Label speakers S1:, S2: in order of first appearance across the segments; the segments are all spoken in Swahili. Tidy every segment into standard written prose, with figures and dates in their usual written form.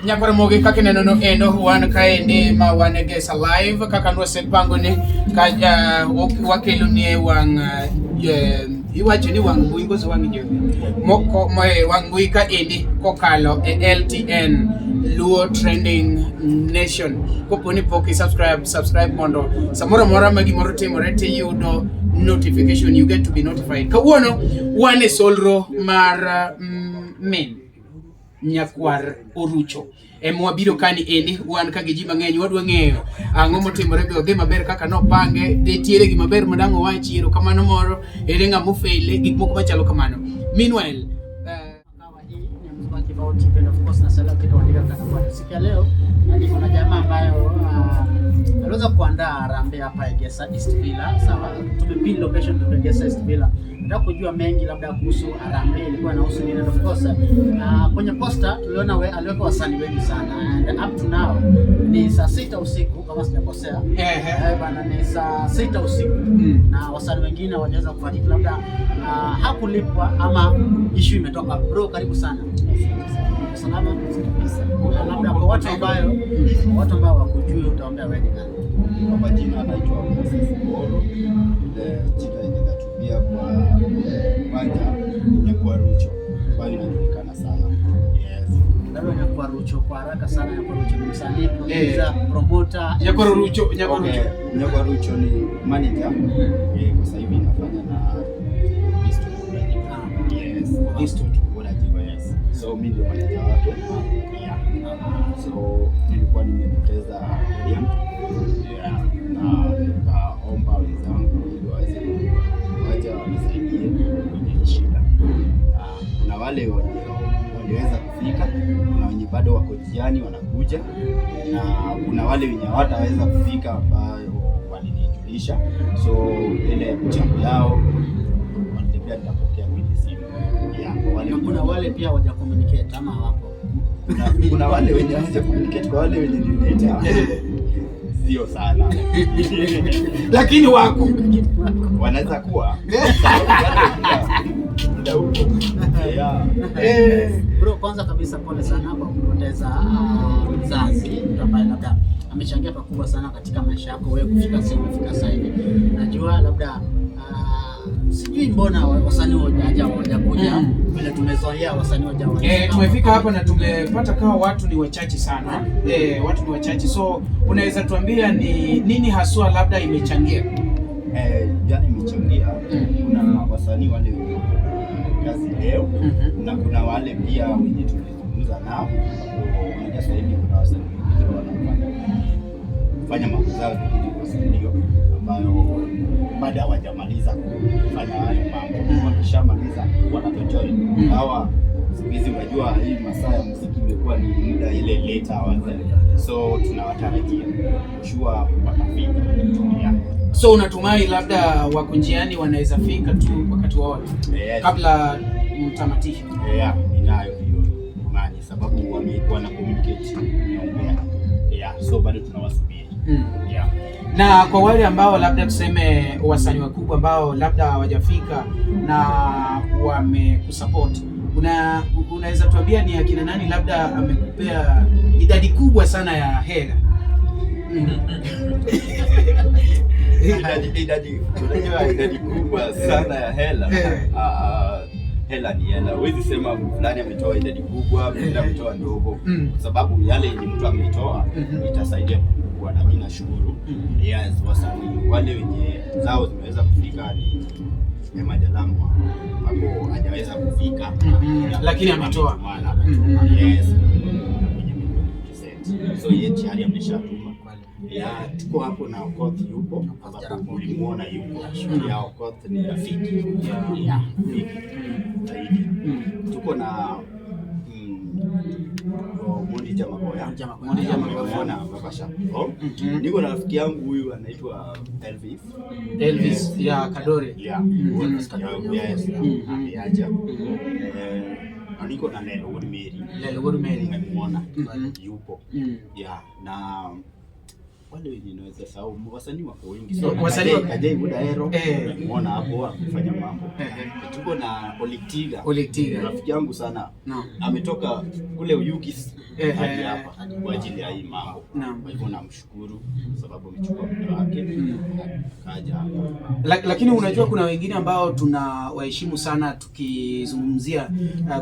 S1: Nyakwar mogi kaka neno eno wan kaende ma wanegesa live kaka nwase pango ni ka wakelo ni wang iwacho ni wang mbui ngoso wang jo moko wang mbui ka endi kokalo LTN Luo Trending Nation koponi poki subscribe mondo samoro mora ma gimoro timore te yudo notification, you get to be notified. Kawuono wane solro mar men Nyakwar Orucho mwabiro kani endi wan ka giji mang'eny wadwa ng'eyo ang'o motimore be odhi maber kaka nopange detiere gima ber madang'o wachiero kamano moro ere ng'amo fail gik moko machalo kamano. Meanwhile
S2: sikia leo niko na jamaa ambayo aliweza kuandaa harambee hapa Egesa East Villa. Sawa, tumepin location to Egesa East Villa. Nataka kujua mengi labda kuhusu harambee ilikuwa inahusu nini. Of course kwenye poster tuliona aliweka wasanii wengi sana and up to now ni saa 6 usiku kama sijakosea. Bana ni saa 6 usiku na wasanii wengine hawajaweza kufariki, labda hakulipwa ama issue imetoka. Bro, karibu sana. Salama kabisa. Labda kwa watu ambao wakujui utaombea wewe nani?
S3: Kwa majina anaitwa Oherore. Ile jina inatumia kwa Orucho bali inajulikana sana. Yes.
S2: Ndio Orucho kwa haraka sana. Orucho ni msanii, producer, promoter.
S3: Orucho ni manager. Kwa sasa hivi nafanya na so mimi ndio manager wake. So nilikuwa nimepoteza client na nikaomba wenzangu ili waje wanisaidie kwenye shida. Kuna wale waliweza kufika, kuna wenye bado wako njiani wanakuja, na kuna wale wenye hawataweza kufika ambao walinijulisha. So ile mchango yao wanatembea nitapokea kwenye simu.
S2: Kuna wale pia waja communicate ama wako.
S3: Kuna wale wenye waja communicate, kwa wale wenye nileta sio sana.
S1: Lakini wako
S3: wanaweza kuwa
S2: Bro, kwanza kabisa pole sana kwa kupoteza mzazi ambaye labda amechangia pakubwa sana katika maisha yako wewe kufika sasa hivi. Najua labda sijui mbona wasanii hawajakuja vile tumezoea wasanii hawajakuja.
S1: Tumefika hapa na tumepata kama watu ni wachache sana. Watu ni wachache, so unaweza tuambia ni nini haswa labda imechangia?
S3: Yani imechangia kuna wasanii wale kazi leo na kuna wale pia wenye tulizungumza nao. Unajua sasa hivi kuna wasanii wanafanya mambo zao kwa studio ambayo baada hawajamaliza kufanya hayo mambo, wakishamaliza wanatojoin. Hawa siku hizi unajua hii masaa ya muziki imekuwa ni muda ile late hours, so tunawatarajia sure watafika.
S1: So unatumai labda wako njiani wanaweza fika tu wakati wote kabla mtamatisha?
S3: Ninayo hiyo imani sababu wana communicate niongea. So bado tunawasubiri.
S1: Na kwa wale ambao labda tuseme wasanii wakubwa ambao labda hawajafika na wamekusupport, unaweza tuambia ni akina nani labda amekupea idadi kubwa sana ya hela?
S3: idadi kubwa sana ya hela. Hela ni hela. Huwezi sema fulani ametoa idadi kubwa, mwingine ametoa ndogo, kwa sababu yale ni mtu ametoa itasaidia kwa, na mimi nashukuru. Yes, wasanii wale wenye zao zimeweza kufika ni Majalamu hapo hajaweza kufika
S1: lakini ametoa.
S3: Yes. So yeye tayari ameshatuma. Tuko hapo na Okoth yupo, sababu ulimuona yupo. Ya Okoth ni rafiki. Zaidi. Tuko na Mmoja na Baba Shapo. Niko na rafiki yangu huyu anaitwa
S1: Elvis ya Kadore.
S3: Yes. Ameaja. Niko na Lelo Godmeri.
S1: Nimemuona
S3: yupo. Na wale ninaweza sahau wasanii wako wengi. So Kajai Oherore unaona hapo akifanya mambo. Tuko na Olitiga rafiki yangu sana. Ametoka kule Uyugis hadi hapa kwa ajili ya hii mambo. Kwa hivyo namshukuru sababu amechukua muda wake kaja hapa.
S1: Lakini unajua kuna wengine ambao tunawaheshimu sana tukizungumzia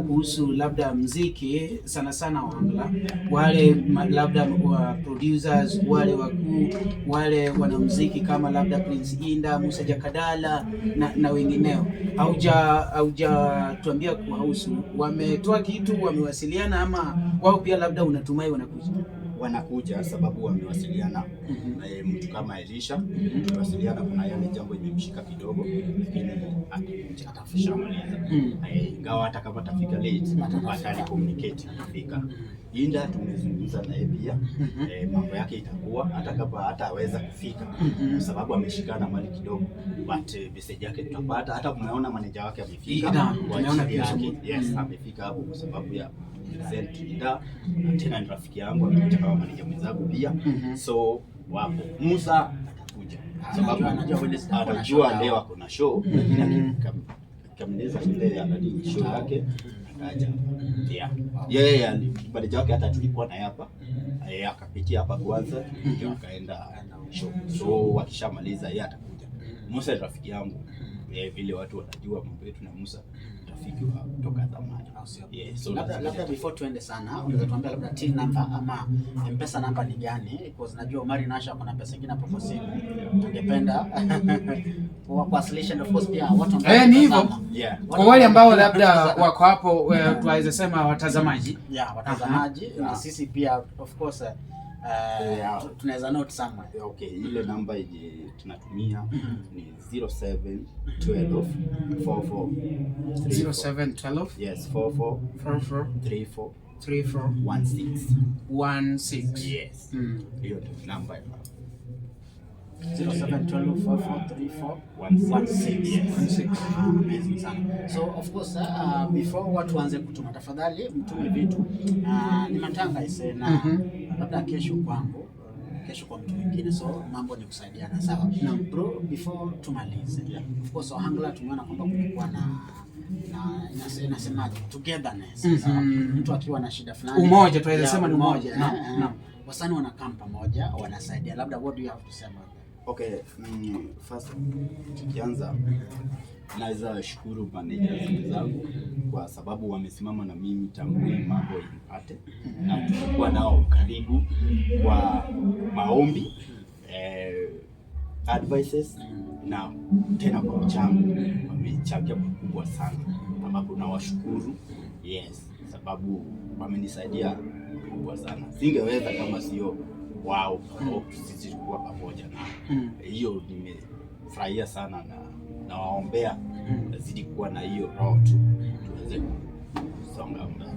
S1: kuhusu labda muziki sana sana Ohangla, wale labda wa producers, wale wakuu, wale wanamuziki kama labda Prince Inda, Musa Jakadala na wengineo. Tuambia kuhusu wametoa kitu, wamewasiliana ama wao pia labda unatumai
S3: wanakuja sababu wamewasiliana. Mtu kama Elisha wamewasiliana, kuna yale jambo imemshika kidogo, lakini atafishamaliza. Ingawa hata kama atafika late atali communicate atafika. Inda tumezungumza naye pia, mambo yake itakuwa hata kama hataweza kufika kwa sababu ameshikana mali kidogo, but message yake tutapata. Hata umeona manager wake amefika, tumeona pia yes amefika hapo kwa sababu ya Inda, tena ni rafiki yangu, amekuja kama manager mwenzangu pia. So wapo Musa atakuja sababu anajua leo ako na show, lakini kamiliza ile ya show yake akaja pia. Yeye manager wake hata tulikuwa na hapa, akapitia hapa kwanza ndio akaenda show. So wakishamaliza yeye atakuja. Musa ni rafiki yangu, vile watu wanajua mambo yetu na Musa rafiki wa kutoka zamani.
S2: So labda before tuende sana, unaweza tuambia labda till number ama M-Pesa number ni gani? Because najua Omari Nasha kuna pesa nyingine hapo kwa simu. Tungependa kuwasilisha, of course pia watu ambao
S1: ni hivyo. Kwa wale ambao labda wako hapo tuwaweze sema watazamaji.
S2: Watazamaji na sisi pia of course tunaweza note somewhere.
S3: Okay, ile namba yenye tunatumia ni 0712 44
S1: 0712
S3: yes 44 34 16 yes. Hiyo ndio namba.
S2: 0712443416. Amazing sana. So of course before watu waanze kutuma, tafadhali mtume vitu. Ni matanga isena labda kesho kwangu, kesho kwa mtu mwingine, so mambo ni kusaidiana, sawa? Bro, before tumalize, of course Ohangla tumeona kwamba kulikuwa na inasemaje togetherness, sawa? Mtu akiwa na shida fulani,
S1: umoja tunaweza sema ni umoja.
S2: Wasanii wanakaa pamoja, wanasaidia. Labda what do you have to say about that?
S3: Okay, first tukianza naweza shukuru managers zangu kwa sababu wamesimama na mimi tangu mambo ipate, na tulikuwa nao karibu kwa maombi, advices na tena kwa mchango. Wamechangia pakubwa sana ambapo nawashukuru, yes, sababu wamenisaidia pakubwa sana. Singeweza kama sio wao, sisi tulikuwa pamoja na hiyo. Nimefurahia sana na waombea zidi kuwa na hiyo roho tu tuweze kusonga mbele.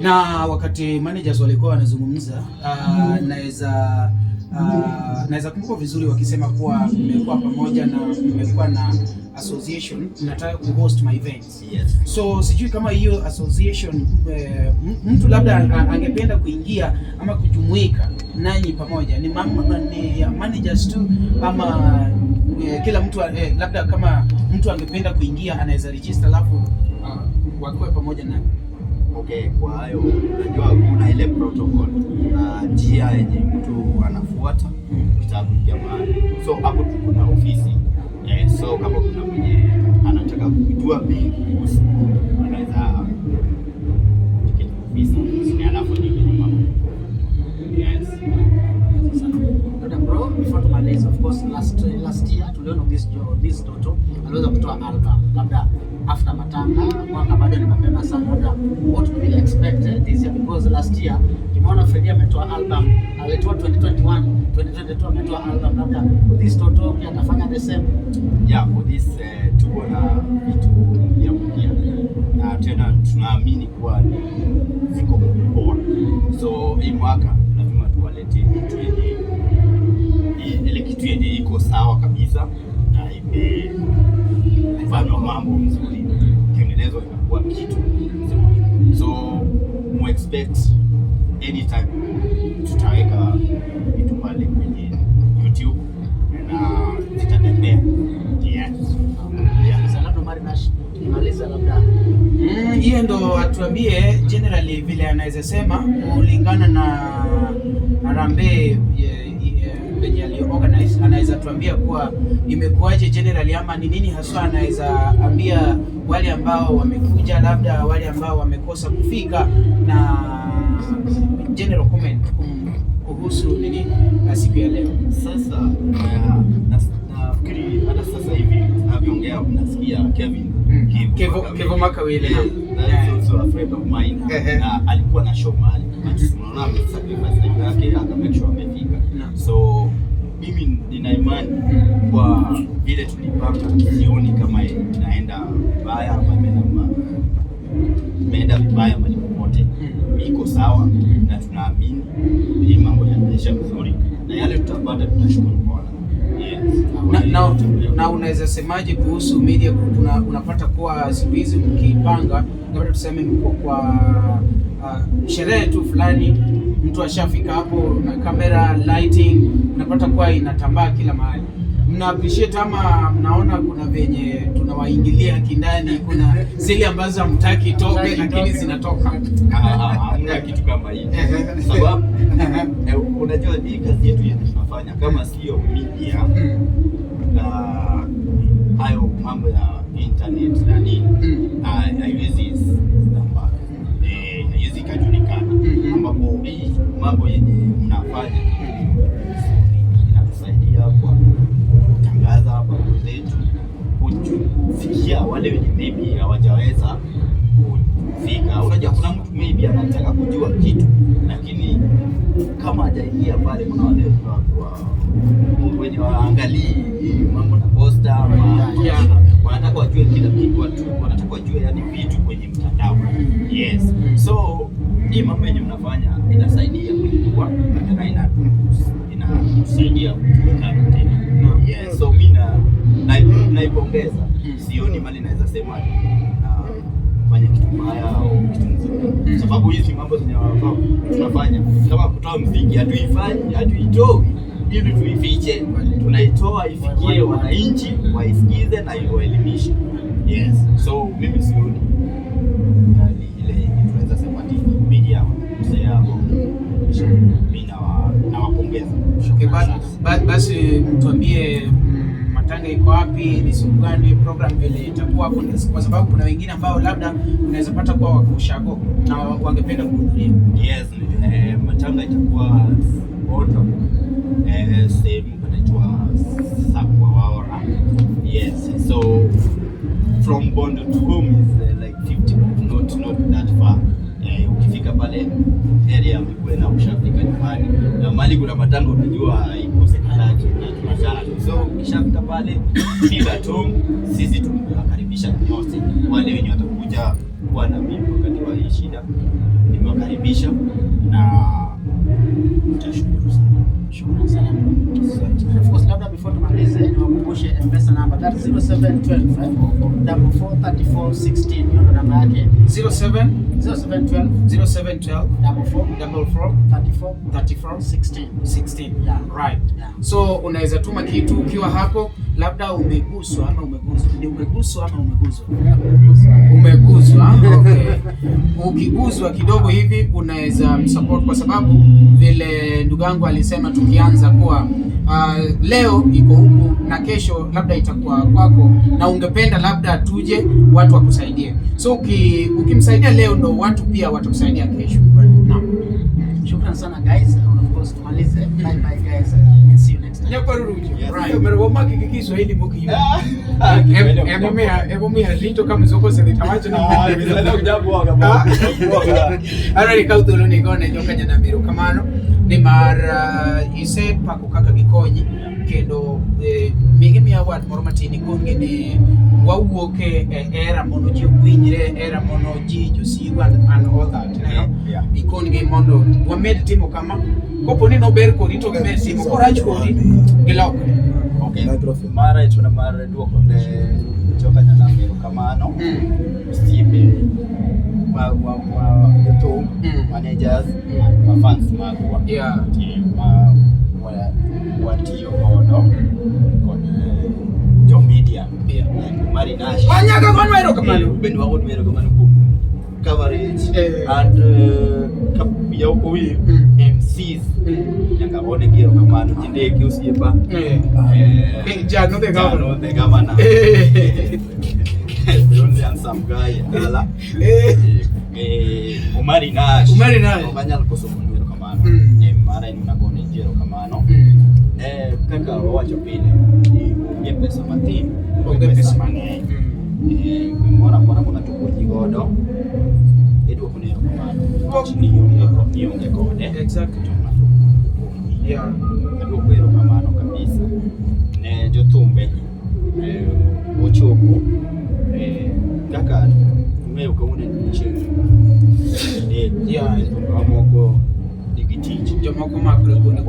S1: Na wakati managers walikuwa wanazungumza, naweza kumbuka vizuri wakisema kuwa mmekuwa pamoja na mmekuwa na association nataka kuhost my events.
S3: Yes.
S1: So sijui kama hiyo association mtu labda angependa kuingia ama kujumuika nanyi pamoja, ni managers tu ama kila mtu labda kama mtu angependa kuingia anaweza register alafu wakoe pamoja na.
S3: Okay, kwa hayo unajua kuna ile protocol na njia yenye mtu anafuata kitabukia mahali. So hapo tuko na ofisi. So kama kuna mwenye anataka kujua mengi kuhusu, anaweza kwenye ofisi ni alafu ni mambo. Yes.
S2: Bro, before tumalize, of course last year tuliona this Toto aliweza kutoa album. Labda after matanga mwaka bado ni mapema sana, labda what do we expect this year, because last year tumeona Freddy ametoa album, alitoa 2022 ametoa album, labda this Toto pia atafanya the same.
S3: For this tuko na vitu mpya na tena tunaamini kuwa ziko bora. So hii mwaka lazima tuwalete kitu yenye ile kitu yenye iko sawa kabisa na imefanya mambo mzuri, tengenezo itakuwa kitu mzuri. So mu expect anytime tutaweka vitu pale kwenye
S1: ndo atuambie generally vile anaweza sema kulingana na Harambee venye aliorganize, anaweza tuambia kuwa imekuwaje generally, ama ni nini haswa anaweza ambia wale ambao wamekuja, labda wale ambao wamekosa kufika, na general comment kuhusu nini na siku ya leo.
S3: Sasa nafikiri hata sasa hivi tunavyoongea unasikia Kevin
S1: Kevo Makawile
S3: also a friend of mine na alikuwa na show mahali, unaona sacrifice yake aka make sure amefika. So mimi nina imani kwa vile tulipanga, sioni kama inaenda vibaya ama imeenda vibaya mahali popote. Iko sawa na tunaamini hii mambo yanaisha vizuri, na yale tutapata tutashukuru Mola.
S1: Na unaweza semaje kuhusu media? Unapata kuwa siku hizi mkipanga, labda tuseme mko kwa sherehe tu fulani, mtu ashafika hapo na kamera lighting, unapata kuwa inatambaa kila mahali. Mna appreciate ama mnaona kuna venye tunawaingilia kindani, kuna zile ambazo hamtaki toke lakini zinatoka?
S3: Hamna kitu kama hiyo. Sababu unajua hii kazi yetu yetu tunafanya kama sio media na hayo mambo ya internet na nini, haiwezi kujulikana, ambapo hii mambo yenye mnafanya inatusaidia kwa kutangaza habari zetu, kufikia wale wenye maybe hawajaweza kufika. Unajua kuna mtu maybe anataka kujua kitu lakini kama hajaingia pale, kuna wale wenye waangalie mambo na posta wanataka wajue kila kitu, watu wanataka wajue yani vitu kwenye mtandao. Yes, so hii mambo yenye mnafanya inasaidia kujua na inasaidia kutumika tena. Yes, so mimi naipongeza, sioni mali naweza sema fanya kitu mbaya au kitu nzuri, sababu hizi mambo tunafanya kama kutoa muziki, hatuitoi ili tuifiche, tunaitoa ifikie wananchi waisikize na iwaelimishe. Yes, so mimi sioni ile tunaweza sema media kusema mimi nawapongeza.
S1: Okay, basi mtuambie matanga iko wapi, ni siku gani, program vile itakuwa, kwa sababu kuna wengine ambao labda unaweza pata kwa wakushago na wangependa kuhudhuria.
S3: Yes, matanga itakuwa autumn, sehemu inaitwa Oherore. Yes, so from Bondo to home is like 50, not that far. Ukifika pale area mkwena ushafika nyumbani, na mali kuna matanga unajua iko sekalaji na tunashana. So ukishafika pale fika tu, sisi tunakaribisha nyote wale wenye watakuja kuwa na mimi wakati wa hii shida, nimewakaribisha na mtashukuru sana.
S2: Shukrani sana. Of course, labda before tumalize niwakumbushe M-Pesa number, that 0712 443416, hiyo ndo namba yake. 0712 443416.
S1: Yeah, right. Yeah. So unaweza tuma kitu ukiwa hapo, labda umeguswa ama umeguzwa. Ni umeguswa ama umeguzwa? Umeguzwa. Okay. Ukiguzwa kidogo hivi unaweza msupport, kwa sababu vile ndugu yangu alisema tukianza kuwa leo iko huku na kesho labda itakuwa kwako, na ungependa labda tuje watu wakusaidie. So ukimsaidia leo ndo watu pia watakusaidia kesho. Naam.
S2: Shukrani sana guys. Of course tumalize. Bye bye guys. And see you next time.
S1: Nyakwar Orucho. Right. Umeroma Kiswahili muki. Emomia lito kama zoko zilitawaje na
S3: bila kujambo akabwa.
S1: Ara kautolo ni gone joka nyana miro kamano ni mara ise pako kaka gikonyi kendo migemi award moro matini konge ni wawuoke era mono ji winjre, era mono ji josiwa and all that, you know. Ikonge mondo wamed timo kama kopo ni no ber ko rito gemer timo korach kodi gilok.
S3: Okay, mara ituna mara duoko de joka nyana miro kamano sibe wa the managers and fans magwa watio ono con jo media like Marinash
S1: wanyaga konwero kamano
S3: ben wago nwero kamano kum stage and ya uwi MCs nyaka wone giro kamano jinde kiusiepa
S1: Jano the
S3: governor don't some guy ala Umari Nash obanyal koso giro kamano mara inagone giro kamano kaka wacho pile ni pesa matin pesa mang'eny mora mona tukoji godo edo kunero kamano ni onge kode
S1: exactly yeah
S3: edo kwero kamano kabisa ne jotumbe ochopo kaka ng'eyo kaune chini yeah amoko digitich
S1: jomoko makro kone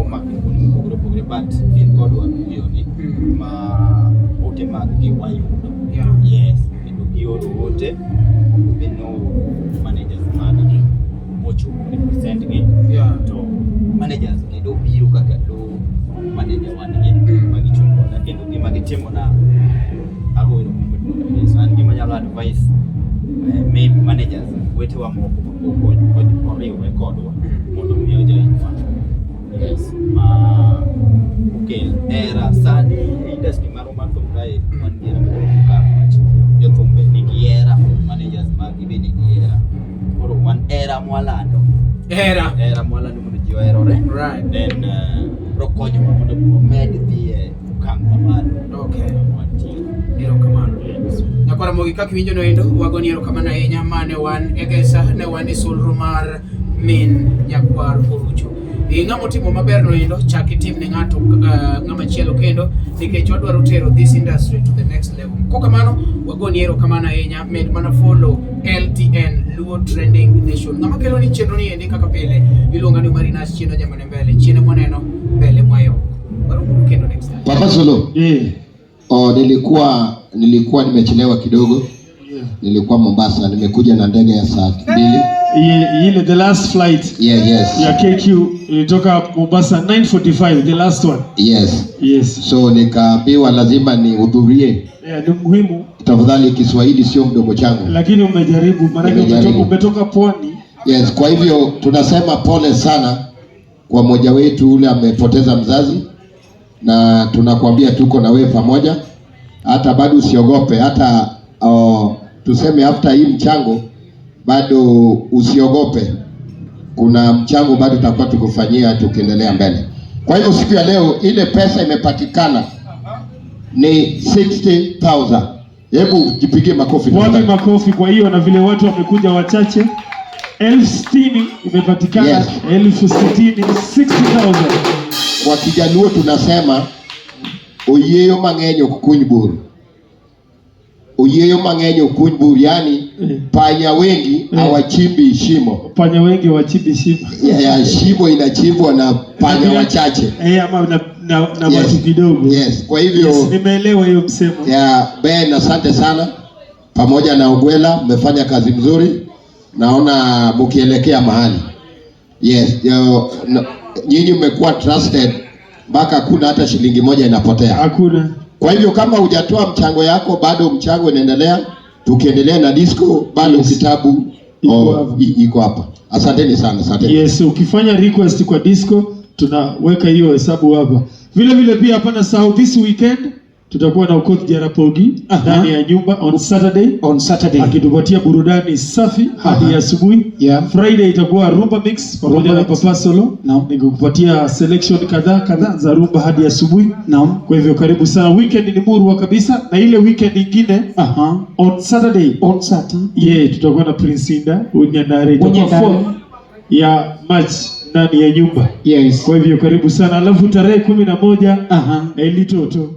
S3: pogre but in kodwa yoni ma ote mag gi wayudo yes kendo gioro ote beno managers managi mocho represent gi to managers kendo biro kaka do manager wangi magichungo na kendo gima gitimo na ago so an gima nyalo advice maybe managers wete wa moko ko rekodwa mondo mi ojo yes okay era sani industry maro mato kai wangira ka jotumbe nigi era managers magi be nigi era oro one era mwalando mondo ji oherore
S1: right
S3: then rokonyo mondo med dhie kanga malo
S1: okay ero kamano Nyakwar mogi kaka winjo no endo wagoni ero kamano ahinya mane wan egesa ne wan isulru mar min Nyakwar Orucho ng'amo timo maber no endo chak itim ne ng'ato ng'ama chielo kendo nikech wadwaro tero this industry to the next level kokamano wagoni ero kamano ahinya med mana follow LTN Luo Trending Nation ng'ama kelo ni chenro ni endi kaka pile iluonga ni Umari Nash chino jamane mbele chine mwaneno mbele mwayo baro kendo next time
S4: Papa Solo nilikuwa nimechelewa kidogo nilikuwa Mombasa nimekuja na ndege ya saa 2
S5: ile the last flight
S4: yes
S5: ya KQ ilitoka Mombasa 9:45 the last one
S4: yes so nikaambiwa lazima nihudhurie
S5: ni muhimu
S4: tafadhali Kiswahili sio mdomo changu
S5: lakini umejaribu maana umetoka pwani
S4: yes kwa hivyo tunasema pole sana kwa mmoja wetu ule amepoteza mzazi na tunakwambia tuko na wewe pamoja hata bado usiogope hata tuseme after hii mchango bado usiogope kuna mchango bado tutakuwa tukufanyia tukiendelea mbele kwa hivyo siku ya leo ile pesa imepatikana ni 60,000 hebu jipigie makofi
S5: makofi kwa hiyo na vile watu wamekuja wachache 60,000 imepatikana 60,000 60,000
S4: kwa Kijaluo tunasema oyeyo mang'enyo kunybur yani panya wengi hawachimbi shimo shimo inachimbwa na panya wachache
S5: ama na watu kidogo
S4: kwa hivyo
S5: nimeelewa hiyo msemo
S4: Ben asante sana pamoja na Ogwela mmefanya kazi mzuri naona mkielekea mahali nyinyi mmekuwa trusted mpaka hakuna hata shilingi moja inapotea
S5: hakuna
S4: kwa hivyo kama hujatoa mchango yako bado mchango unaendelea tukiendelea na disco bado kitabu iko hapa asanteni sana
S5: ukifanya request kwa disco tunaweka hiyo hesabu hapa vile pia hapana sahau this weekend tutakuwa na Okoth Jarapogi ndani ya nyumba on Saturday akitupatia burudani safi hadi asubuhi Friday itakuwa rumba mix pamoja na Papa Solo nikukupatia selection kadhaa za rumba hadi asubuhi kwa hivyo karibu sana weekend ni murwa kabisa na ile weekend nyingine on Saturday tutakuwa na Prince Inda Unyandare ya match ndani ya nyumba kwa hivyo karibu sana alafu tarehe 11 Elitoto